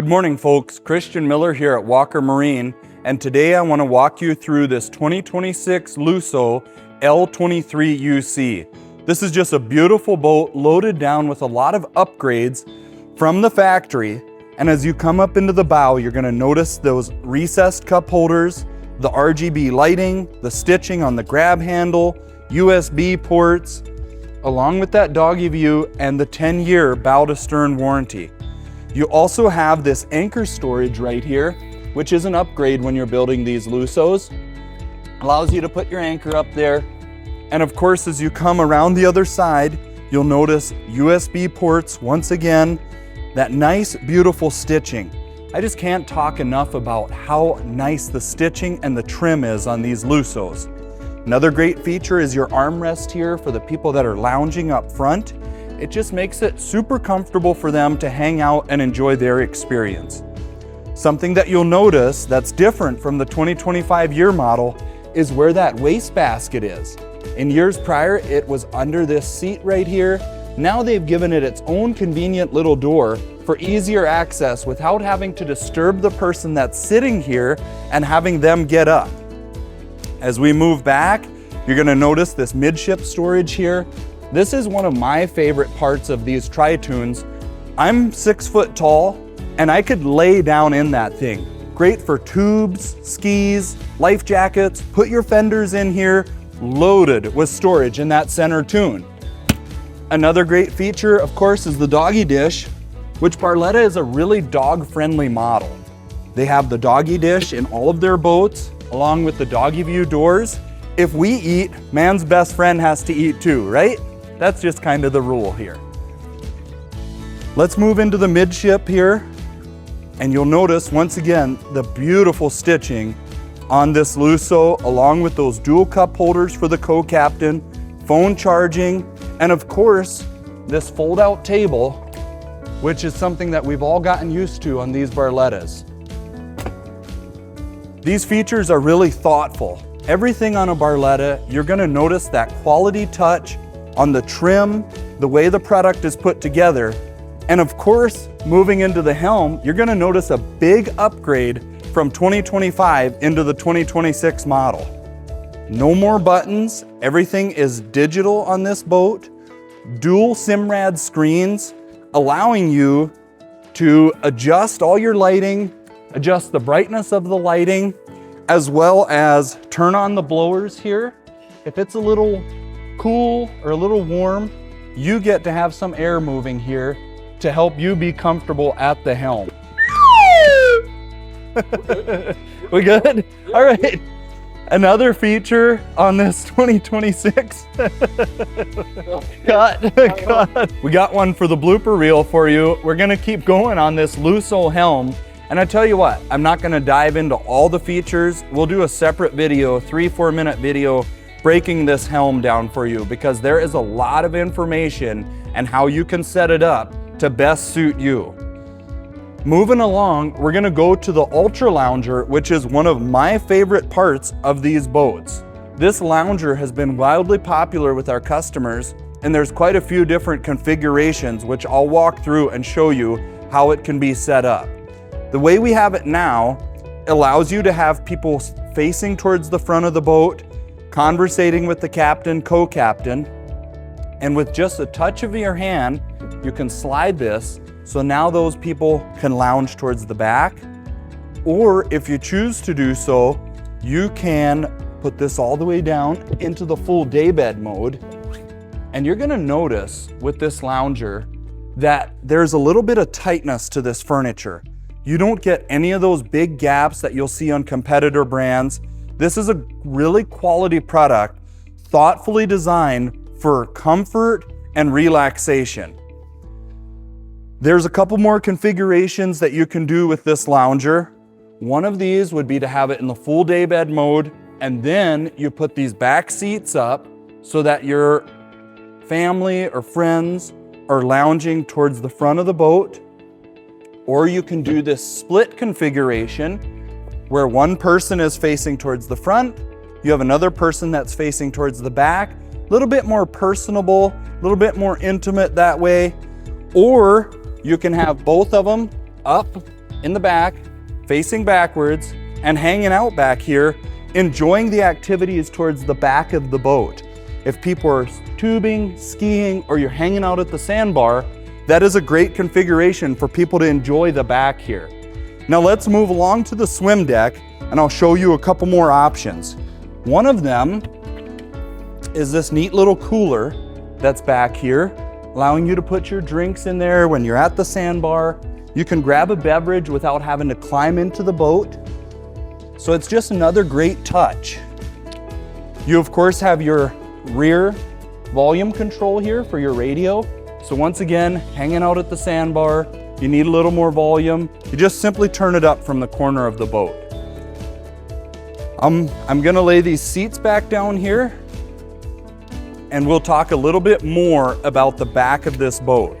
Good morning, folks. Christian Miller here at Walker Marine, and today I want to walk you through this 2026 Lusso L23UC. This is just a beautiful boat loaded down with a lot of upgrades from the factory. And as you come up into the bow, you're going to notice those recessed cup holders, the RGB lighting, the stitching on the grab handle, USB ports, along with that doggy view and the 10-year bow to stern warranty. You also have this anchor storage right here, which is an upgrade when you're building these Lussos. Allows you to put your anchor up there. And of course, as you come around the other side, you'll notice USB ports once again, that nice, beautiful stitching. I just can't talk enough about how nice the stitching and the trim is on these Lussos. Another great feature is your armrest here for the people that are lounging up front. It just makes it super comfortable for them to hang out and enjoy their experience. Something that you'll notice that's different from the 2025 year model is where that wastebasket is. In years prior, it was under this seat right here. Now they've given it its own convenient little door for easier access without having to disturb the person that's sitting here and having them get up. As we move back, you're going to notice this midship storage here. This is one of my favorite parts of these Tritoons. I'm 6 foot tall and I could lay down in that thing. Great for tubes, skis, life jackets. Put your fenders in here, loaded with storage in that center tune. Another great feature, of course, is the doggy dish, which Barletta is a really dog-friendly model. They have the doggy dish in all of their boats, along with the doggy view doors. If we eat, man's best friend has to eat too, right? That's just kind of the rule here. Let's move into the midship here, and you'll notice once again the beautiful stitching on this Lusso, along with those dual cup holders for the co-captain, phone charging, and of course, this fold-out table, which is something that we've all gotten used to on these Barlettas. These features are really thoughtful. Everything on a Barletta, you're gonna notice that quality touch on the trim, the way the product is put together. And of course, moving into the helm, you're gonna notice a big upgrade from 2025 into the 2026 model. No more buttons, everything is digital on this boat. Dual Simrad screens, allowing you to adjust all your lighting, adjust the brightness of the lighting, as well as turn on the blowers here. If it's a little cool or a little warm, you get to have some air moving here to help you be comfortable at the helm. We good? All right. Another feature on this 2026. Cut. We got one for the blooper reel for you. We're gonna keep going on this Lusso helm. And I tell you what, I'm not gonna dive into all the features. We'll do a separate video, 3-4 minute video, breaking this helm down for you, because there is a lot of information and how you can set it up to best suit you. Moving along, we're gonna go to the Ultra Lounger, which is one of my favorite parts of these boats. This lounger has been wildly popular with our customers, and there's quite a few different configurations, which I'll walk through and show you how it can be set up. The way we have it now allows you to have people facing towards the front of the boat, conversating with the captain, co-captain, and with just a touch of your hand, you can slide this so now those people can lounge towards the back. Or if you choose to do so, you can put this all the way down into the full daybed mode. And you're gonna notice with this lounger that there's a little bit of tightness to this furniture. You don't get any of those big gaps that you'll see on competitor brands. This is a really quality product, thoughtfully designed for comfort and relaxation. There's a couple more configurations that you can do with this lounger. One of these would be to have it in the full daybed mode, and then you put these back seats up so that your family or friends are lounging towards the front of the boat. Or you can do this split configuration where one person is facing towards the front, you have another person that's facing towards the back. A little bit more personable, a little bit more intimate that way. Or you can have both of them up in the back, facing backwards, and hanging out back here, enjoying the activities towards the back of the boat. If people are tubing, skiing, or you're hanging out at the sandbar, that is a great configuration for people to enjoy the back here. Now let's move along to the swim deck, and I'll show you a couple more options. One of them is this neat little cooler that's back here, allowing you to put your drinks in there when you're at the sandbar. You can grab a beverage without having to climb into the boat. So it's just another great touch. You of course have your rear volume control here for your radio. So once again, hanging out at the sandbar, you need a little more volume, you just simply turn it up from the corner of the boat. I'm gonna lay these seats back down here, and we'll talk a little bit more about the back of this boat.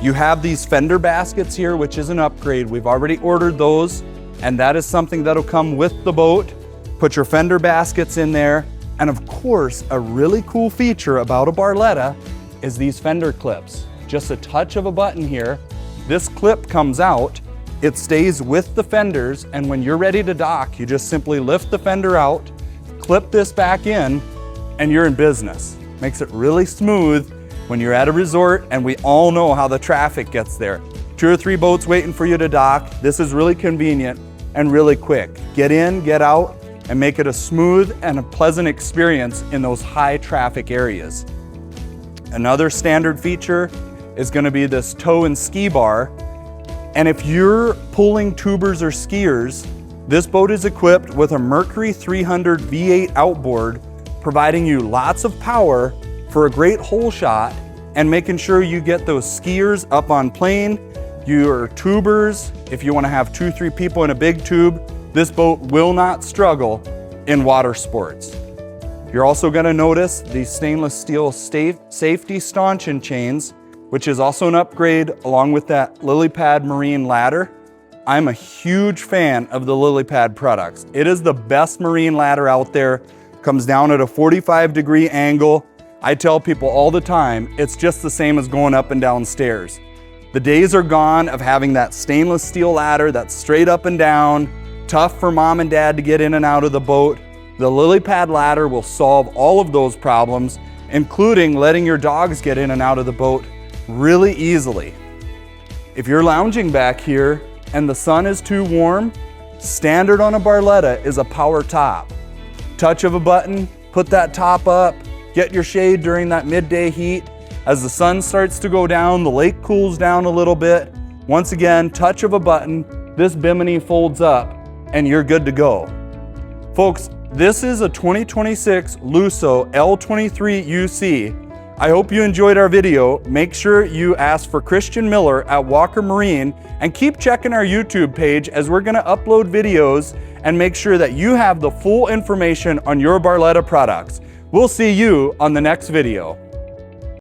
You have these fender baskets here, which is an upgrade. We've already ordered those, and that is something that'll come with the boat. Put your fender baskets in there, and of course, a really cool feature about a Barletta is these fender clips. Just a touch of a button here, this clip comes out, it stays with the fenders, and when you're ready to dock, you just simply lift the fender out, clip this back in, and you're in business. Makes it really smooth when you're at a resort, and we all know how the traffic gets there. 2 or 3 boats waiting for you to dock. This is really convenient and really quick. Get in, get out, and make it a smooth and a pleasant experience in those high traffic areas. Another standard feature is going to be this tow and ski bar. And if you're pulling tubers or skiers, this boat is equipped with a Mercury 300 V8 outboard, providing you lots of power for a great hole shot and making sure you get those skiers up on plane, your tubers. If you want to have 2-3 people in a big tube, this boat will not struggle in water sports. You're also going to notice these stainless steel safety stanchion chains, which is also an upgrade along with that lily pad marine ladder. I'm a huge fan of the lily pad products. It is the best marine ladder out there. Comes down at a 45-degree angle. I tell people all the time, it's just the same as going up and down stairs. The days are gone of having that stainless steel ladder that's straight up and down, tough for mom and dad to get in and out of the boat. The lily pad ladder will solve all of those problems, including letting your dogs get in and out of the boat really easily. If you're lounging back here and the sun is too warm, standard on a Barletta is a power top. Touch of a button, put that top up, get your shade during that midday heat. As the sun starts to go down, the lake cools down a little bit. Once again, touch of a button, this bimini folds up and you're good to go. Folks, this is a 2026 Lusso L23UC. I hope you enjoyed our video. Make sure you ask for Christian Miller at Walker Marine and keep checking our YouTube page as we're gonna upload videos and make sure that you have the full information on your Barletta products. We'll see you on the next video.